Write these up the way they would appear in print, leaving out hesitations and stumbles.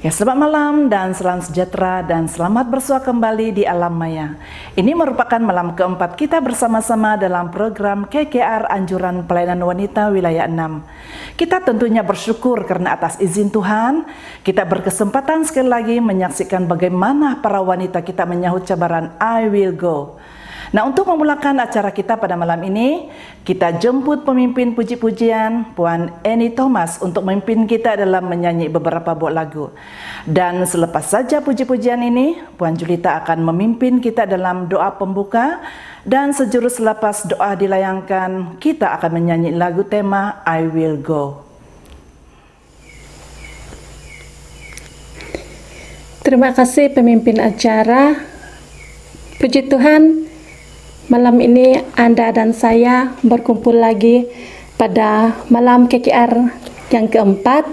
Ya, selamat malam dan salam sejahtera dan selamat bersua kembali di alam maya. Ini merupakan malam keempat kita bersama-sama dalam program KKR Anjuran Pelayanan Wanita Wilayah 6. Kita tentunya bersyukur karena atas izin Tuhan, kita berkesempatan sekali lagi menyaksikan bagaimana para wanita kita menyahut cabaran I Will Go. Nah, untuk memulakan acara kita pada malam ini, kita jemput pemimpin puji-pujian Puan Eni Thomas untuk memimpin kita dalam menyanyi beberapa buah lagu. Dan selepas saja puji-pujian ini, Puan Julita akan memimpin kita dalam doa pembuka, dan sejurus selepas doa dilayangkan, kita akan menyanyi lagu tema I Will Go. Terima kasih pemimpin acara. Puji Tuhan, malam ini Anda dan saya berkumpul lagi pada malam KKR yang keempat.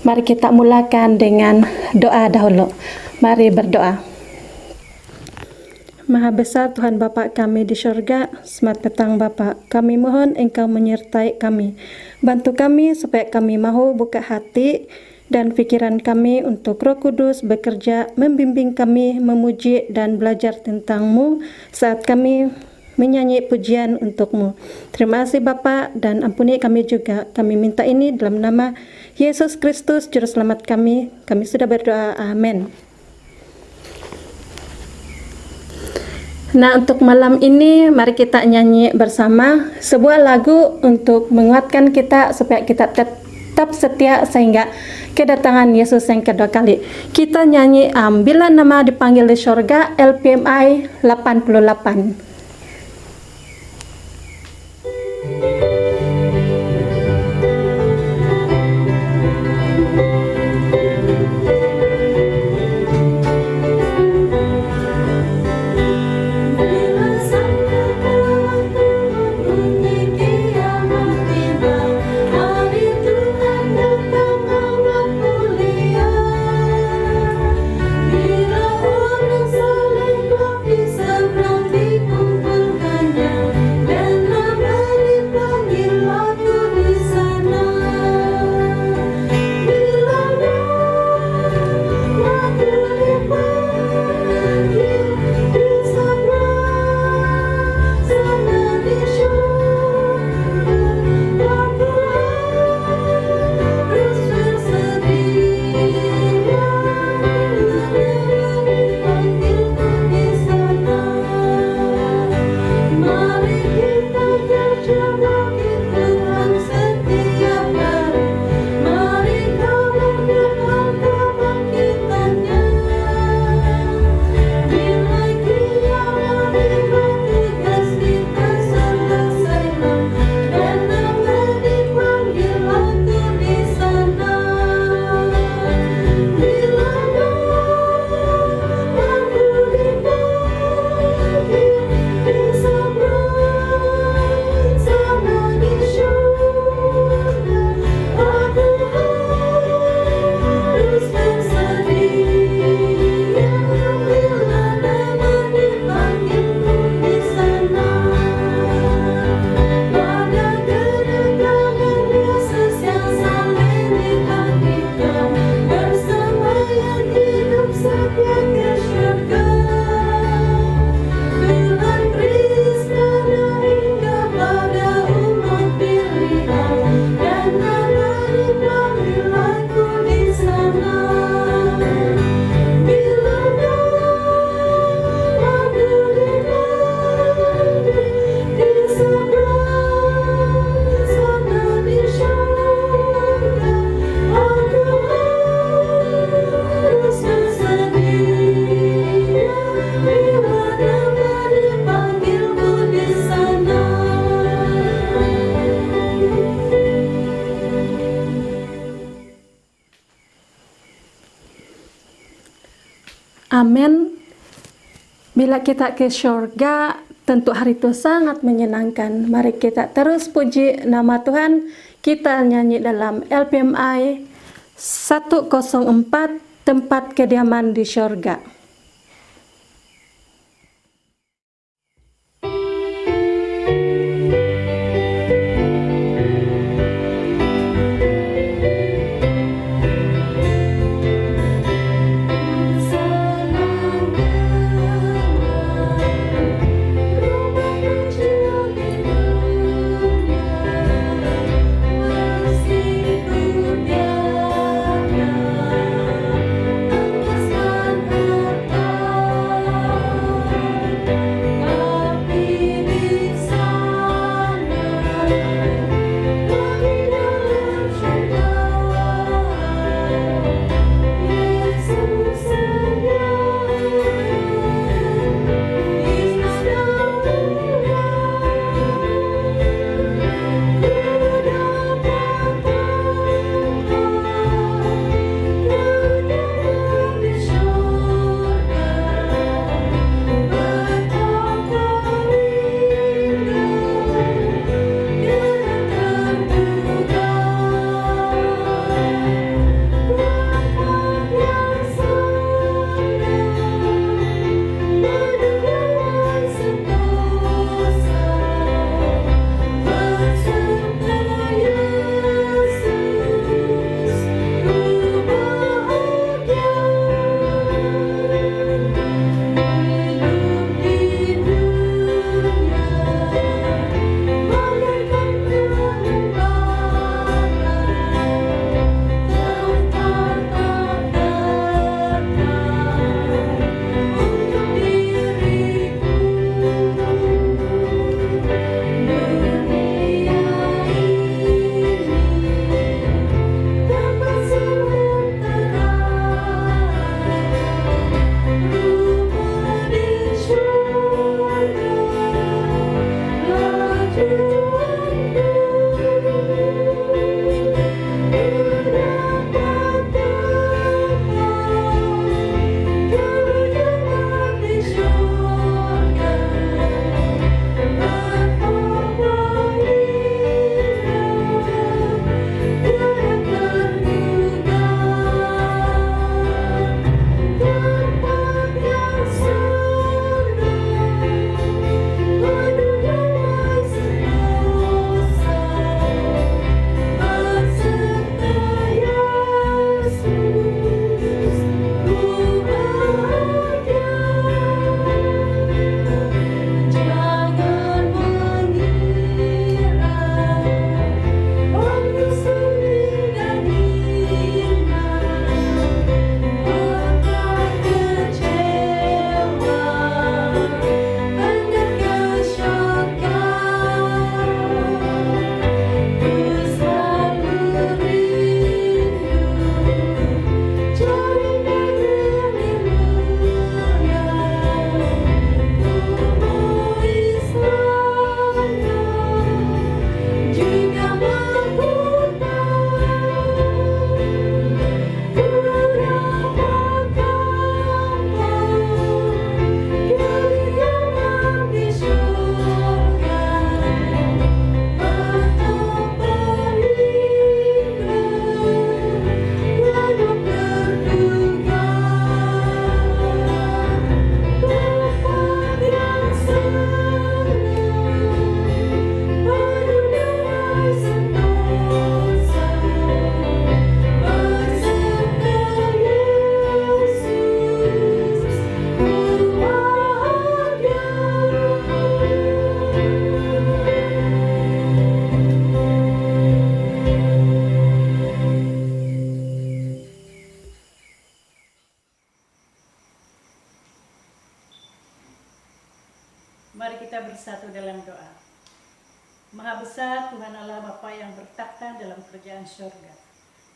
Mari kita mulakan dengan doa dahulu. Mari berdoa. Maha besar Tuhan Bapa kami di surga, selamat petang Bapa. Kami mohon Engkau menyertai kami. Bantu kami supaya kami mahu buka hati dan pikiran kami untuk Roh Kudus bekerja, membimbing kami memuji dan belajar tentang-Mu saat kami menyanyi pujian untuk-Mu. Terima kasih Bapa, dan ampuni kami juga. Kami minta ini dalam nama Yesus Kristus Juru Selamat kami. Kami sudah berdoa. Amin. Nah, untuk malam ini mari kita nyanyi bersama sebuah lagu untuk menguatkan kita supaya kita tetap setia sehingga kedatangan Yesus yang kedua kali. Kita nyanyi Bila Nama Dipanggil di Surga, LPMI 88. Amin. Bila kita ke surga, tentu hari itu sangat menyenangkan. Mari kita terus puji nama Tuhan. Kita nyanyi dalam LPMI 104, Tempat Kediaman di Surga. bersatu dalam doa. Maha besar Tuhan Allah Bapa yang bertakhta dalam kerajaan surga.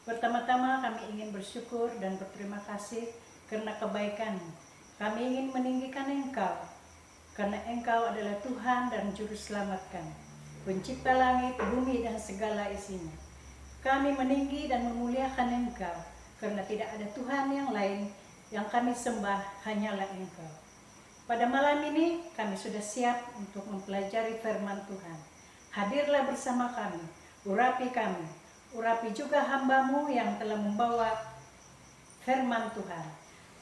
Pertama-tama kami ingin bersyukur dan berterima kasih karena kebaikan-Mu. Kami ingin meninggikan Engkau, karena Engkau adalah Tuhan dan Juru Selamat kami, Pencipta langit, bumi, dan segala isinya. Kami meninggi dan memuliakan Engkau, karena tidak ada Tuhan yang lain yang kami sembah, hanyalah Engkau. Pada malam ini kami sudah siap untuk mempelajari firman Tuhan. Hadirlah bersama kami, urapi juga hamba-Mu yang telah membawa firman Tuhan.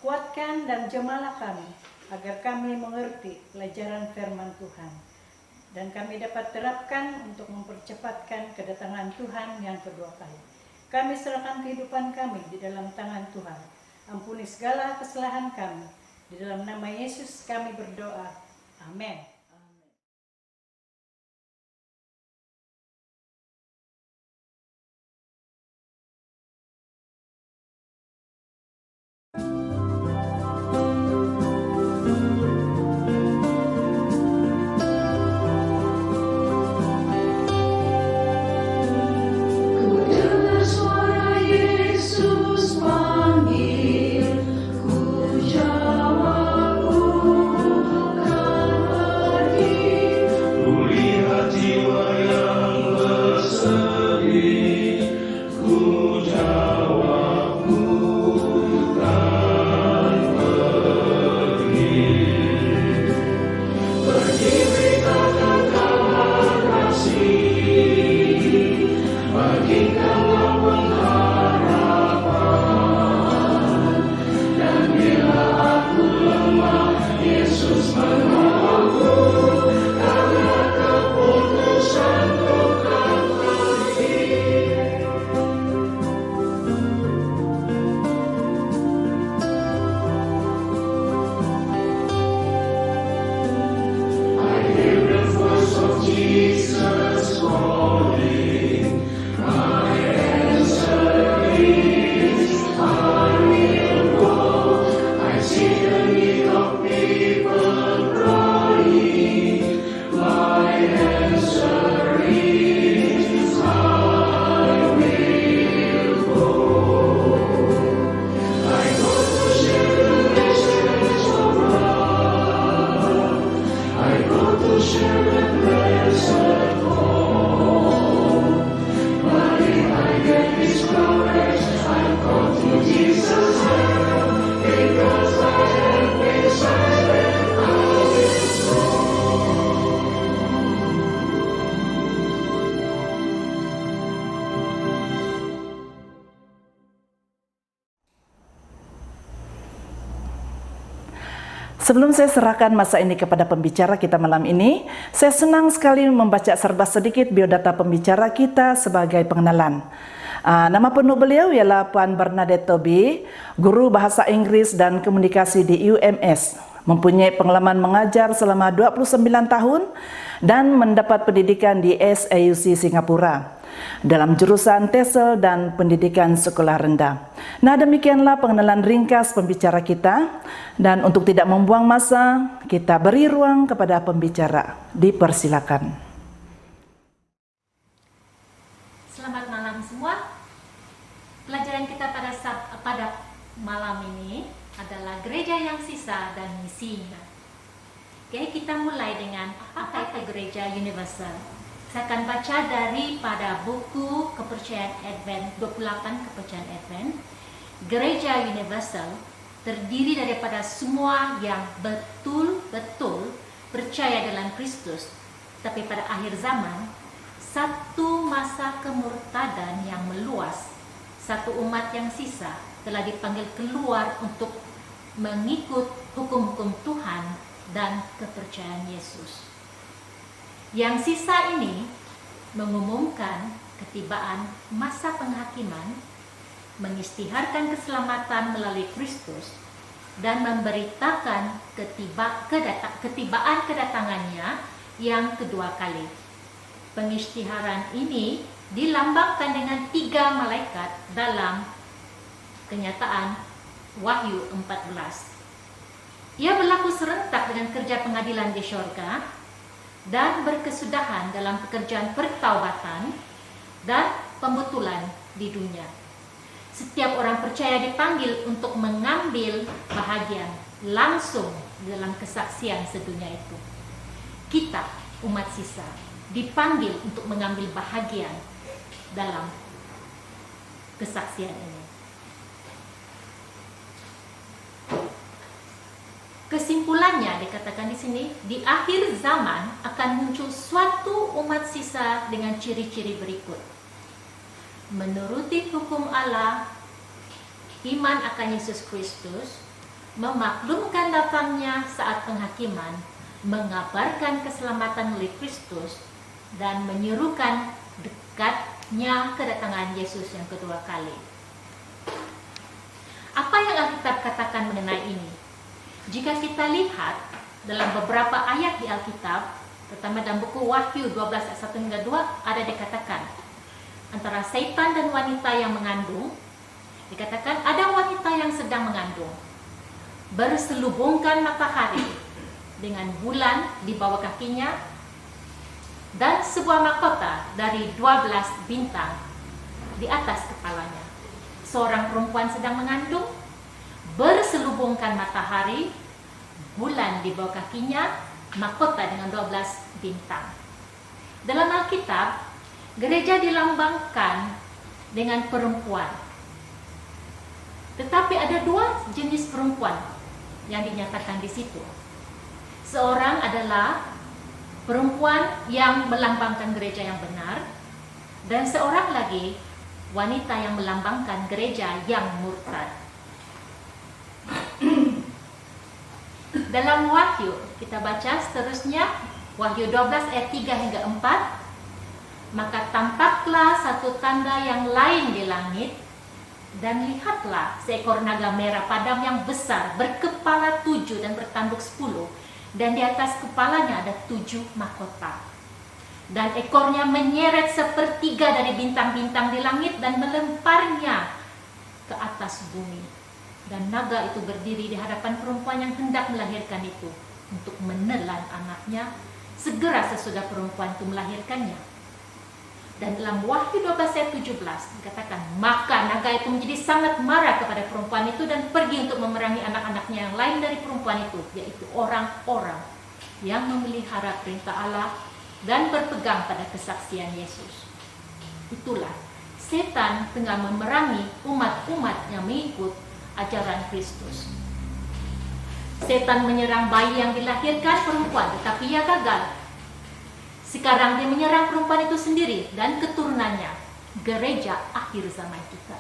Kuatkan dan jemalah kami, agar kami mengerti pelajaran firman Tuhan. Dan kami dapat terapkan untuk mempercepatkan kedatangan Tuhan yang kedua kali. Kami serahkan kehidupan kami di dalam tangan Tuhan. Ampuni segala kesalahan kami. Di dalam nama Yesus kami berdoa. Amin. Sebelum saya serahkan masa ini kepada pembicara kita malam ini, saya senang sekali membaca serba sedikit biodata pembicara kita sebagai pengenalan. Nama penuh beliau ialah Puan Bernadette Toby, guru bahasa Inggris dan komunikasi di UMS, mempunyai pengalaman mengajar selama 29 tahun dan mendapat pendidikan di SAUC Singapura dalam jurusan TESOL dan pendidikan sekolah rendah. Nah, demikianlah pengenalan ringkas pembicara kita, dan untuk tidak membuang masa, kita beri ruang kepada pembicara. Dipersilakan. Selamat malam semua. Pelajaran kita pada malam ini adalah gereja yang sisa dan misinya. Oke, kita mulai dengan apa itu gereja universal. Saya akan baca daripada buku Kepercayaan Advent, 28 Kepercayaan Advent. Gereja universal terdiri daripada semua yang betul-betul percaya dalam Kristus, tapi pada akhir zaman, satu masa kemurtadan yang meluas, satu umat yang sisa telah dipanggil keluar untuk mengikut hukum-hukum Tuhan dan kepercayaan Yesus. Yang sisa ini mengumumkan ketibaan masa penghakiman, mengisytiharkan keselamatan melalui Kristus, dan memberitakan ketibaan kedatangannya yang kedua kali. Pengisytiharan ini dilambangkan dengan 3 malaikat dalam Kenyataan Wahyu 14. Ia berlaku serentak dengan kerja pengadilan di syurga. dan berkesudahan dalam pekerjaan pertaubatan dan pembetulan di dunia. Setiap orang percaya dipanggil untuk mengambil bahagian langsung dalam kesaksian sedunia itu. Kita, umat sisa, dipanggil untuk mengambil bahagian dalam kesaksian ini. Kesimpulannya dikatakan di sini, di akhir zaman akan muncul suatu umat sisa dengan ciri-ciri berikut. Menuruti hukum Allah, iman akan Yesus Kristus, memaklumkan datangnya saat penghakiman, mengabarkan keselamatan oleh Kristus, dan menyerukan dekatnya kedatangan Yesus yang kedua kali. Apa yang Alkitab katakan mengenai ini? Jika kita lihat dalam beberapa ayat di Alkitab, terutama dalam buku Wahyu 12 ayat 1 hingga 2, ada dikatakan antara setan dan wanita yang mengandung, dikatakan ada wanita yang sedang mengandung, berselubungkan matahari dengan bulan di bawah kakinya, dan sebuah mahkota dari 12 bintang di atas kepalanya. Seorang perempuan sedang mengandung, berselubungkan matahari, bulan di bawah kakinya, mahkota dengan 12 bintang. Dalam Alkitab, gereja dilambangkan dengan perempuan. Tetapi ada dua jenis perempuan yang dinyatakan di situ. Seorang adalah perempuan yang melambangkan gereja yang benar, dan seorang lagi wanita yang melambangkan gereja yang murtad. Dalam Wahyu, kita baca seterusnya, Wahyu 12 ayat 3 hingga 4. Maka tampaklah satu tanda yang lain di langit, dan lihatlah seekor naga merah padam yang besar, berkepala 7 dan bertanduk 10, dan di atas kepalanya ada 7 mahkota. Dan ekornya menyeret sepertiga dari bintang-bintang di langit dan melemparnya ke atas bumi. Dan naga itu berdiri di hadapan perempuan yang hendak melahirkan itu untuk menelan anaknya segera sesudah perempuan itu melahirkannya. Dan dalam Wahyu 12 ayat 17 dikatakan, maka naga itu menjadi sangat marah kepada perempuan itu dan pergi untuk memerangi anak-anaknya yang lain dari perempuan itu, yaitu orang-orang yang memelihara perintah Allah dan berpegang pada kesaksian Yesus. Itulah setan tengah memerangi umat-umat yang mengikut ajaran Kristus. Setan menyerang bayi yang dilahirkan perempuan, tetapi ia gagal. Sekarang dia menyerang perempuan itu sendiri dan keturunannya, gereja akhir zaman kita.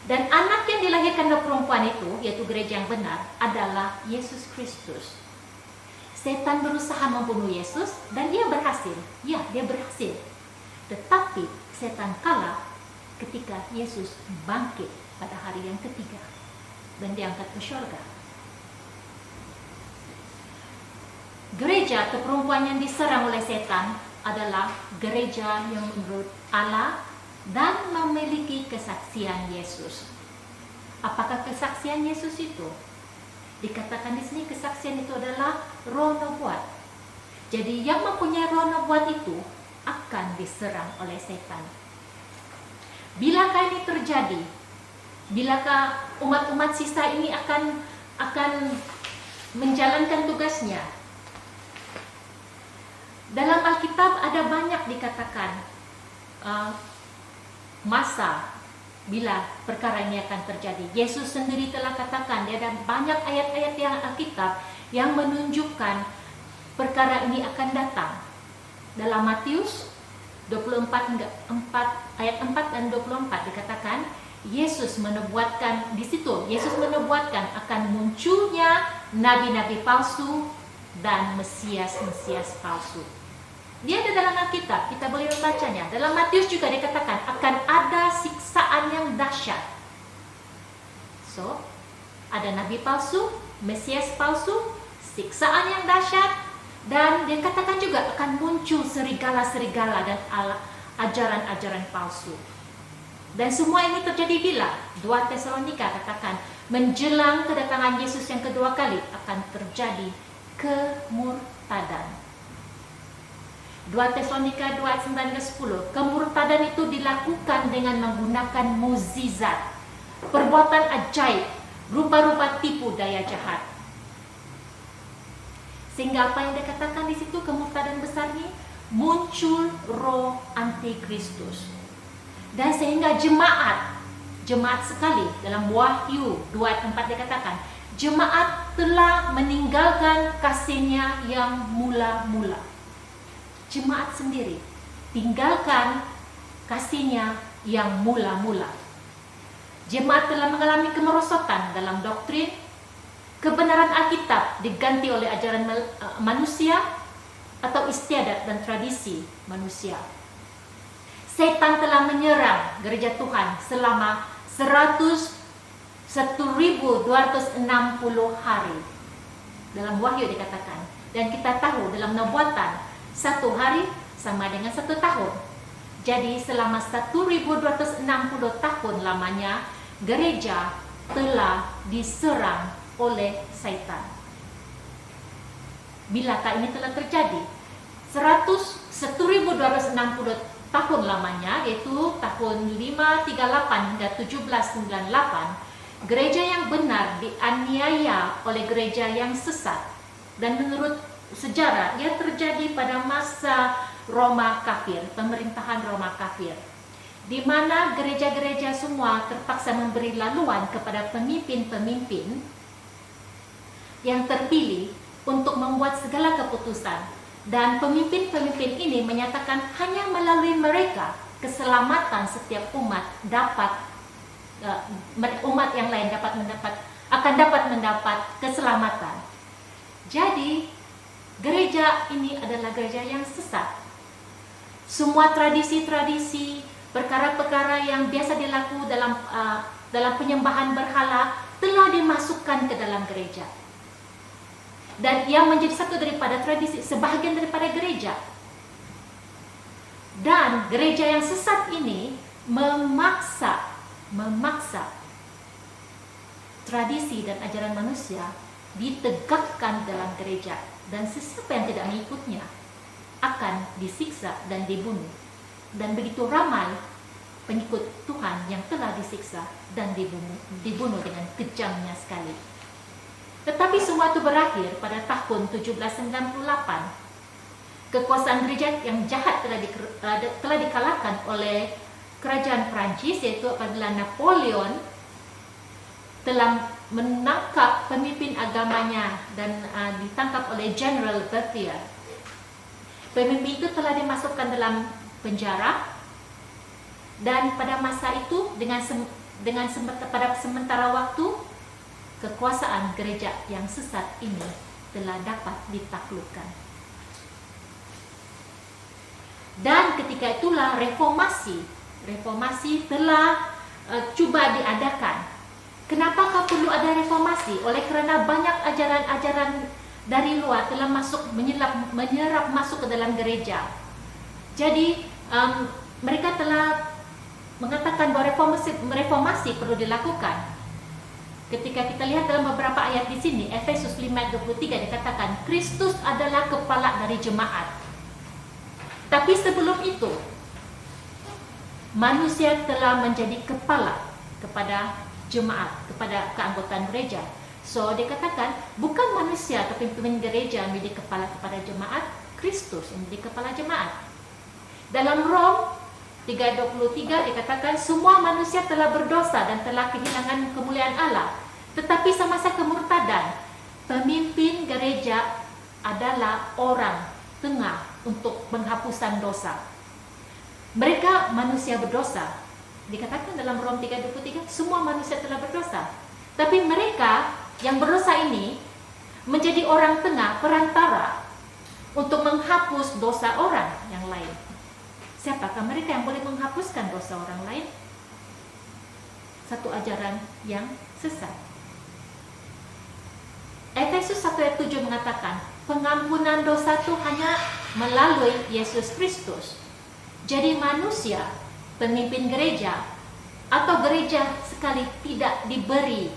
Dan anak yang dilahirkan oleh perempuan itu, yaitu gereja yang benar, adalah Yesus Kristus. Setan berusaha membunuh Yesus dan dia berhasil. Ya, dia berhasil. Tetapi setan kalah ketika Yesus bangkit pada hari yang ketiga dan diangkat ke syurga. Gereja atau perempuan yang diserang oleh setan adalah gereja yang menurut Allah dan memiliki kesaksian Yesus. Apakah kesaksian Yesus itu? Dikatakan di sini kesaksian itu adalah roh nubuat. Jadi yang mempunyai roh nubuat itu akan diserang oleh setan. Bilakah ini terjadi? Bilakah umat-umat sisa ini akan menjalankan tugasnya? Dalam Alkitab ada banyak dikatakan masa bila perkara ini akan terjadi. Yesus sendiri telah katakan, dia ada banyak ayat-ayat yang Alkitab yang menunjukkan perkara ini akan datang. Dalam Matius 24 hingga 4 ayat 4 dan 24 dikatakan Yesus menubuatkan di situ. Yesus menubuatkan akan munculnya nabi-nabi palsu dan mesias-mesias palsu. Dia ada dalam Alkitab, kita boleh membacanya. Dalam Matius juga dikatakan akan ada siksaan yang dahsyat. So, ada nabi palsu, mesias palsu, siksaan yang dahsyat, dan dikatakan juga akan muncul serigala-serigala dan ajaran-ajaran palsu. Dan semua ini terjadi bila 2 Tesalonika katakan menjelang kedatangan Yesus yang kedua kali akan terjadi kemurtadan. 2 Tesalonika 2 ayat 9 ke 10. Kemurtadan itu dilakukan dengan menggunakan mukjizat, perbuatan ajaib, rupa-rupa tipu daya jahat. Sehingga apa yang dikatakan di situ, kemurtadan besar ini muncul roh antikristus. Dan sehingga jemaat sekali dalam Wahyu 2 ayat 4 dikatakan, jemaat telah meninggalkan kasihnya yang mula-mula. Jemaat sendiri tinggalkan kasihnya yang mula-mula. Jemaat telah mengalami kemerosotan dalam doktrin, kebenaran Alkitab diganti oleh ajaran manusia atau istiadat dan tradisi manusia. Setan telah menyerang gereja Tuhan selama 1.260 hari. Dalam Wahyu dikatakan. Dan kita tahu dalam Nubuatan, 1 hari sama dengan 1 tahun. Jadi selama 1.260 tahun lamanya, gereja telah diserang oleh setan. Bilakah ini telah terjadi? 1.260 tahun lamanya, yaitu tahun 538 hingga 1798, gereja yang benar dianiaya oleh gereja yang sesat. Dan menurut sejarah, ia terjadi pada masa Roma kafir, pemerintahan Roma kafir, di mana gereja-gereja semua terpaksa memberi laluan kepada pemimpin-pemimpin yang terpilih untuk membuat segala keputusan. Dan pemimpin-pemimpin ini menyatakan hanya melalui mereka keselamatan setiap umat yang lain akan dapat mendapat keselamatan. Jadi gereja ini adalah gereja yang sesat. Semua tradisi-tradisi, perkara-perkara yang biasa dilakukan dalam penyembahan berhala telah dimasukkan ke dalam gereja. Dan ia menjadi satu daripada tradisi, sebahagian daripada gereja. Dan gereja yang sesat ini memaksa tradisi dan ajaran manusia ditegakkan dalam gereja, dan sesiapa yang tidak mengikutnya akan disiksa dan dibunuh. Dan begitu ramai pengikut Tuhan yang telah disiksa dan dibunuh dengan kejamnya sekali. Tetapi semua itu berakhir pada tahun 1798. Kekuasaan gereja yang jahat telah dikalahkan oleh kerajaan Prancis, yaitu apabila Napoleon telah menangkap pemimpin agamanya dan ditangkap oleh General Berthier. Pemimpin itu telah dimasukkan dalam penjara, dan pada masa itu pada sementara waktu kekuasaan gereja yang sesat ini telah dapat ditaklukkan. Dan ketika itulah reformasi telah cuba diadakan. Kenapakah perlu ada reformasi? Oleh kerana banyak ajaran-ajaran dari luar telah menyerap masuk ke dalam gereja. Jadi mereka telah mengatakan bahwa reformasi perlu dilakukan. Ketika kita lihat dalam beberapa ayat di sini, Efesus 5:23 dikatakan Kristus adalah kepala dari jemaat. Tapi sebelum itu, manusia telah menjadi kepala kepada jemaat, kepada keanggotaan gereja. So dikatakan bukan manusia tapi pemimpin gereja yang menjadi kepala kepada jemaat, Kristus yang menjadi kepala jemaat. Dalam Rom 3:23 dikatakan semua manusia telah berdosa dan telah kehilangan kemuliaan Allah. Tetapi semasa kemurtadan, pemimpin gereja adalah orang tengah untuk penghapusan dosa. Mereka manusia berdosa. Dikatakan dalam Rom 3:23 semua manusia telah berdosa. Tapi mereka yang berdosa ini menjadi orang tengah, perantara untuk menghapus dosa orang yang lain. Siapakah mereka yang boleh menghapuskan dosa orang lain? Satu ajaran yang sesat. Efesus 1:7 mengatakan pengampunan dosa itu hanya melalui Yesus Kristus. Jadi manusia, pemimpin gereja atau gereja sekali tidak diberi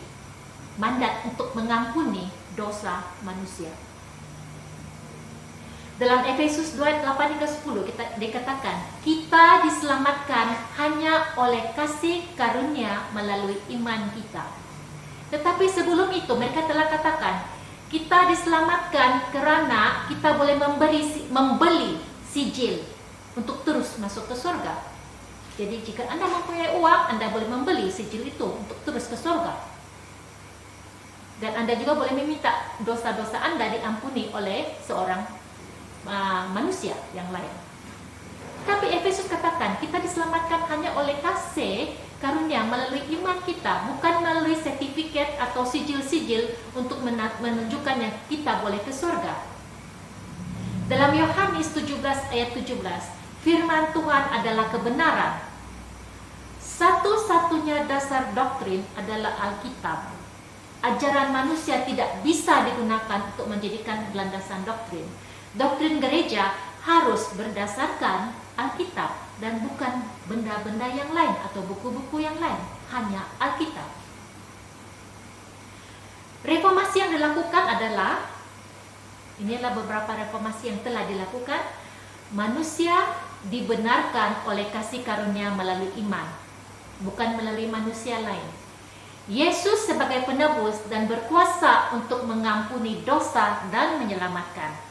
mandat untuk mengampuni dosa manusia. Dalam Efesus 2 ayat 8 hingga 10 dikatakan, kita diselamatkan hanya oleh kasih karunia melalui iman kita. Tetapi sebelum itu mereka telah katakan, kita diselamatkan kerana kita boleh membeli sijil untuk terus masuk ke surga. Jadi jika Anda mempunyai uang, Anda boleh membeli sijil itu untuk terus ke surga. Dan Anda juga boleh meminta dosa-dosa Anda diampuni oleh seorang manusia yang lain. Tapi Efesus katakan kita diselamatkan hanya oleh kasih karunia melalui iman kita, bukan melalui sertifikat atau sijil-sijil untuk menunjukkan yang kita boleh ke surga. Dalam Yohanes 17 ayat 17, firman Tuhan adalah kebenaran. Satu-satunya dasar doktrin adalah Alkitab. Ajaran manusia tidak bisa digunakan untuk menjadikan landasan doktrin. Doktrin gereja harus berdasarkan Alkitab dan bukan benda-benda yang lain atau buku-buku yang lain, hanya Alkitab. Reformasi yang dilakukan adalah, inilah beberapa reformasi yang telah dilakukan. Manusia dibenarkan oleh kasih karunia melalui iman, bukan melalui manusia lain. Yesus sebagai penebus dan berkuasa untuk mengampuni dosa dan menyelamatkan.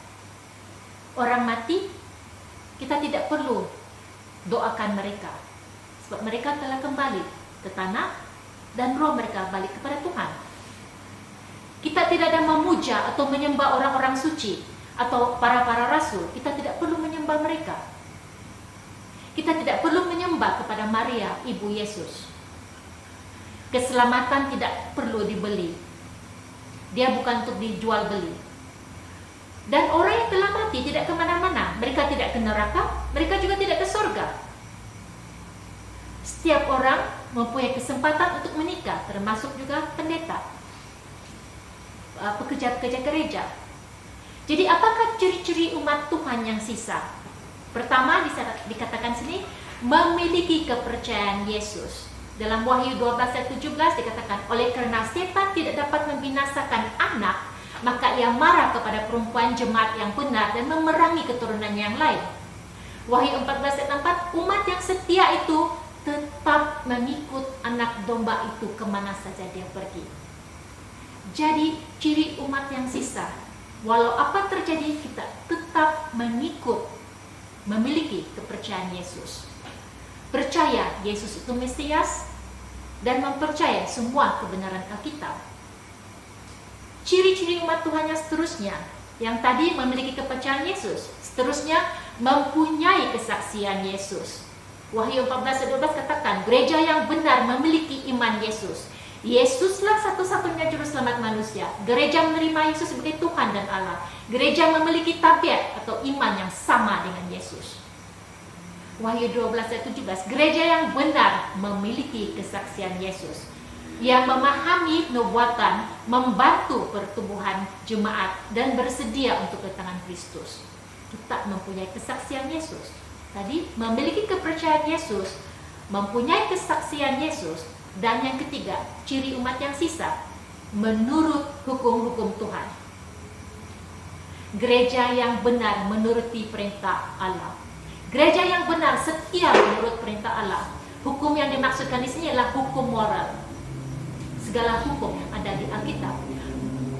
Orang mati, kita tidak perlu doakan mereka, sebab mereka telah kembali ke tanah dan roh mereka balik kepada Tuhan. Kita tidak ada memuja atau menyembah orang-orang suci atau para rasul. Kita tidak perlu menyembah mereka. Kita tidak perlu menyembah kepada Maria, ibu Yesus. Keselamatan tidak perlu dibeli. Dia bukan untuk dijual beli. Dan orang yang telah mati tidak kemana-mana. Mereka tidak ke neraka, mereka juga tidak ke surga. Setiap orang mempunyai kesempatan untuk menikah, termasuk juga pendeta, pekerja-pekerja gereja. Jadi apakah ciri-ciri umat Tuhan yang sisa? Pertama dikatakan sini, memiliki kepercayaan Yesus. Dalam Wahyu 12 ayat 17 dikatakan, oleh kerana setan tidak dapat membinasakan anak, maka ia marah kepada perempuan jemaat yang benar dan memerangi keturunannya yang lain. Wahyu 14 ayat 4, umat yang setia itu tetap mengikut anak domba itu kemana saja dia pergi. Jadi ciri umat yang sisa, walau apa terjadi kita tetap memiliki kepercayaan Yesus. Percaya Yesus itu Mesias dan mempercayai semua kebenaran Alkitab. Ciri-ciri umat Tuhan yang seterusnya, yang tadi memiliki kepercayaan Yesus, seterusnya mempunyai kesaksian Yesus. Wahyu 14 ayat 12 katakan, gereja yang benar memiliki iman Yesus. Yesuslah satu-satunya juru selamat manusia. Gereja menerima Yesus sebagai Tuhan dan Allah. Gereja memiliki tabiat atau iman yang sama dengan Yesus. Wahyu 12 ayat 17, gereja yang benar memiliki kesaksian Yesus. Yang memahami nubuatan, membantu pertumbuhan jemaat dan bersedia untuk kedatangan Kristus. Kita mempunyai kesaksian Yesus. Tadi memiliki kepercayaan Yesus, mempunyai kesaksian Yesus, dan yang ketiga, ciri umat yang sisa, menurut hukum-hukum Tuhan. Gereja yang benar menuruti perintah Allah. Gereja yang benar setia menurut perintah Allah. Hukum yang dimaksudkan di sini adalah hukum moral. Segala hukum yang ada di Alkitab.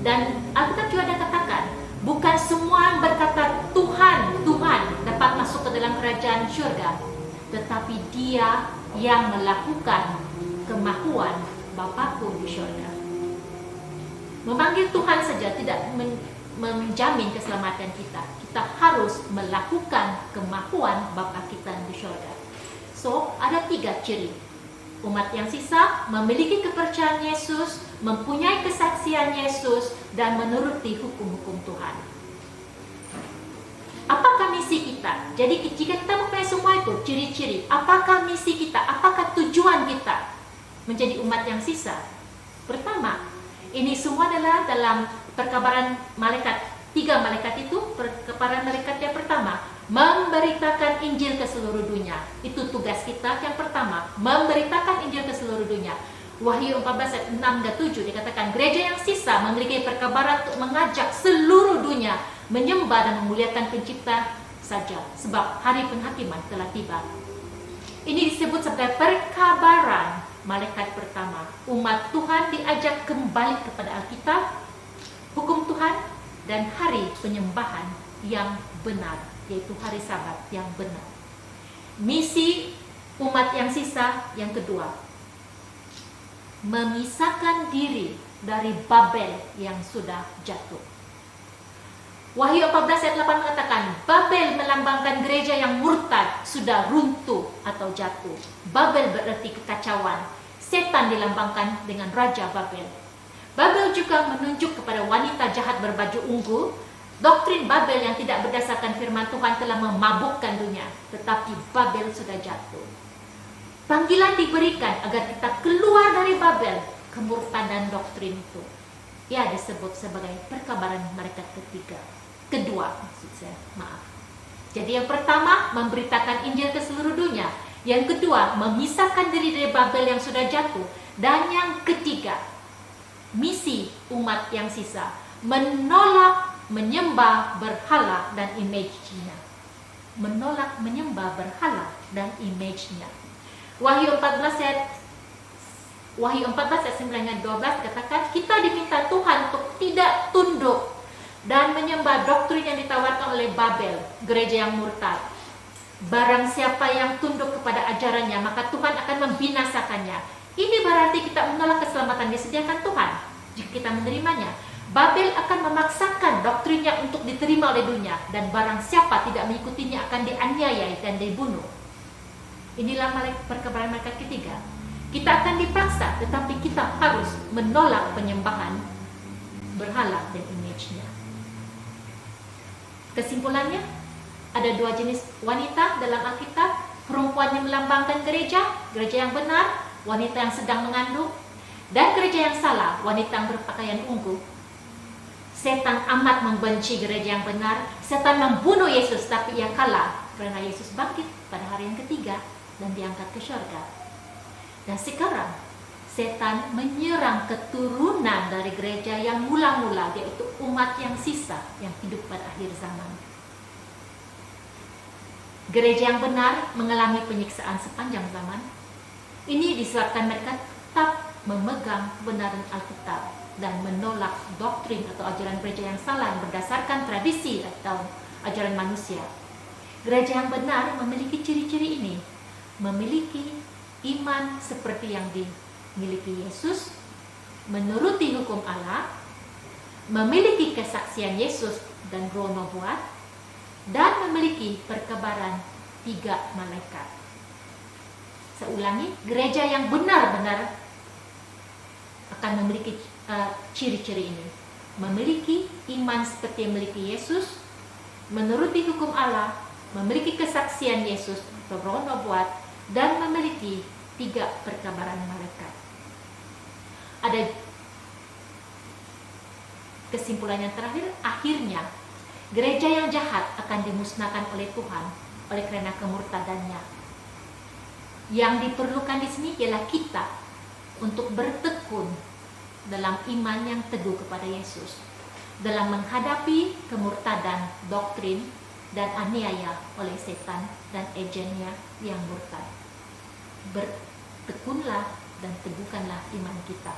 Dan Alkitab juga ada katakan, bukan semua yang berkata Tuhan, Tuhan dapat masuk ke dalam kerajaan syurga, tetapi dia yang melakukan kemahuan Bapakku di syurga. Memanggil Tuhan saja tidak menjamin keselamatan kita. Kita harus melakukan kemahuan Bapa kita di syurga. So, ada 3 ciri. Umat yang sisa memiliki kepercayaan Yesus, mempunyai kesaksian Yesus, dan menuruti hukum-hukum Tuhan. Apakah misi kita? Jadi jika kita mempunyai semua itu, ciri-ciri, apakah misi kita? Apakah tujuan kita menjadi umat yang sisa? Pertama, ini semua adalah dalam perkabaran malaikat. 3 malaikat itu, perkabaran malaikat yang pertama, memberitakan Injil ke seluruh dunia. Itu tugas kita yang pertama, memberitakan Injil ke seluruh dunia. Wahyu 14 ayat 6 dan 7 dikatakan, gereja yang sisa memiliki perkabaran untuk mengajak seluruh dunia menyembah dan memuliakan pencipta saja, sebab hari penghakiman telah tiba. Ini disebut sebagai perkabaran malaikat pertama. Umat Tuhan diajak kembali kepada Alkitab, hukum Tuhan, dan hari penyembahan yang benar, yaitu hari Sabat yang benar. Misi umat yang sisa yang kedua, memisahkan diri dari Babel yang sudah jatuh. Wahyu 14 ayat 8 mengatakan, Babel melambangkan gereja yang murtad, sudah runtuh atau jatuh. Babel berarti kekacauan. Setan dilambangkan dengan Raja Babel. Babel juga menunjuk kepada wanita jahat berbaju ungu. Doktrin Babel yang tidak berdasarkan firman Tuhan telah memabukkan dunia, tetapi Babel sudah jatuh. Panggilan diberikan agar kita keluar dari Babel, kemurtadan doktrin itu. Ya, disebut sebagai perkabaran malaikat kedua, maksud saya, maaf. Jadi yang pertama, memberitakan Injil ke seluruh dunia. Yang kedua, memisahkan diri dari Babel yang sudah jatuh. Dan yang ketiga, misi umat yang sisa, menolak menyembah berhala dan image-nya. Menolak menyembah berhala dan image-nya. Wahyu 14 ayat 9-12 katakan, kita diminta Tuhan untuk tidak tunduk dan menyembah doktrin yang ditawarkan oleh Babel, gereja yang murtad. Barang siapa yang tunduk kepada ajarannya, maka Tuhan akan membinasakannya. Ini berarti kita menolak keselamatan disediakan Tuhan jika kita menerimanya. Babel akan memaksakan doktrinnya untuk diterima oleh dunia, dan barang siapa tidak mengikutinya akan dianiaya dan dibunuh. Inilah perkabaran malaikat ketiga. Kita akan dipaksa, tetapi kita harus menolak penyembahan berhala dan image-nya. Kesimpulannya, ada dua jenis wanita dalam Alkitab. Perempuan yang melambangkan gereja yang benar, wanita yang sedang mengandung, dan gereja yang salah, wanita yang berpakaian ungu. Setan amat membenci gereja yang benar. Setan membunuh Yesus, tapi ia kalah karena Yesus bangkit pada hari yang ketiga dan diangkat ke syurga. Dan sekarang setan menyerang keturunan dari gereja yang mula-mula, yaitu umat yang sisa yang hidup pada akhir zaman. Gereja yang benar mengalami penyiksaan sepanjang zaman. Ini disebabkan mereka tetap memegang kebenaran Alkitab dan menolak doktrin atau ajaran gereja yang salah yang berdasarkan tradisi atau ajaran manusia. Gereja yang benar memiliki ciri-ciri ini, memiliki iman seperti yang dimiliki Yesus, menuruti hukum Allah, memiliki kesaksian Yesus dan roh nubuat, dan memiliki perkabaran 3 malaikat. Saya ulangi, gereja yang benar-benar akan memiliki ciri-ciri ini. Memiliki iman seperti yang memiliki Yesus, menuruti hukum Allah, memiliki kesaksian Yesus atau roh nubuat, dan memiliki 3 perkabaran malaikat. Ada kesimpulan yang terakhir, akhirnya gereja yang jahat akan dimusnahkan oleh Tuhan oleh karena kemurtadannya. Yang diperlukan di sini ialah kita untuk bertekun dalam iman yang teguh kepada Yesus, dalam menghadapi kemurtadan doktrin dan aniaya oleh setan dan agennya yang murtad. Bertekunlah dan teguhkanlah iman kita.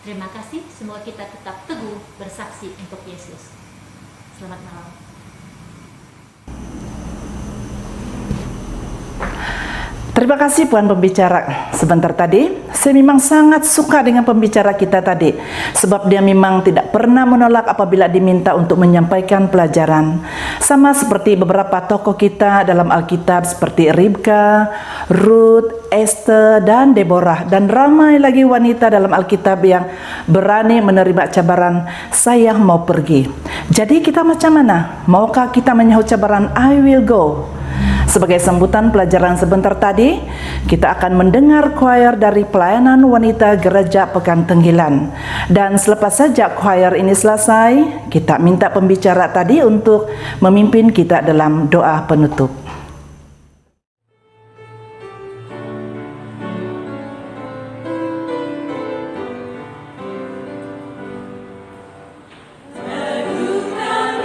Terima kasih, semoga kita tetap teguh bersaksi untuk Yesus. Selamat malam. Terima kasih Puan pembicara. Sebentar tadi, saya memang sangat suka dengan pembicara kita tadi. Sebab dia memang tidak pernah menolak apabila diminta untuk menyampaikan pelajaran. Sama seperti beberapa tokoh kita dalam Alkitab seperti Ribka, Ruth, Esther, dan Deborah. Dan ramai lagi wanita dalam Alkitab yang berani menerima cabaran, saya mau pergi. Jadi kita macam mana? Maukah kita menyahut cabaran I will go? Sebagai sambutan pelajaran sebentar tadi, kita akan mendengar choir dari pelayanan wanita gereja Pekan Tenggilan. Dan selepas saja choir ini selesai, kita minta pembicara tadi untuk memimpin kita dalam doa penutup. Teguhkan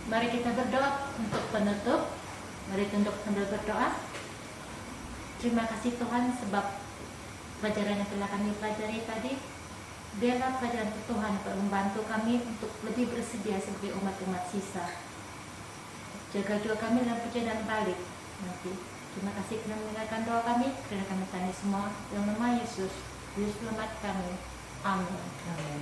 Mari kita berdoa untuk penutup. Mari tunduk sambil berdoa. Terima kasih Tuhan sebab pelajaran yang telah kami pelajari tadi. Biarlah pelajaran Tuhan dapat membantu kami untuk lebih bersedia sebagai umat-umat sisa. Jaga juga kami dalam perjalanan balik nanti. Terima kasih kerana mendengarkan doa kami. Kerana kami tanya semua dalam nama Yesus. Yesus selamat kami. Amin. Amin.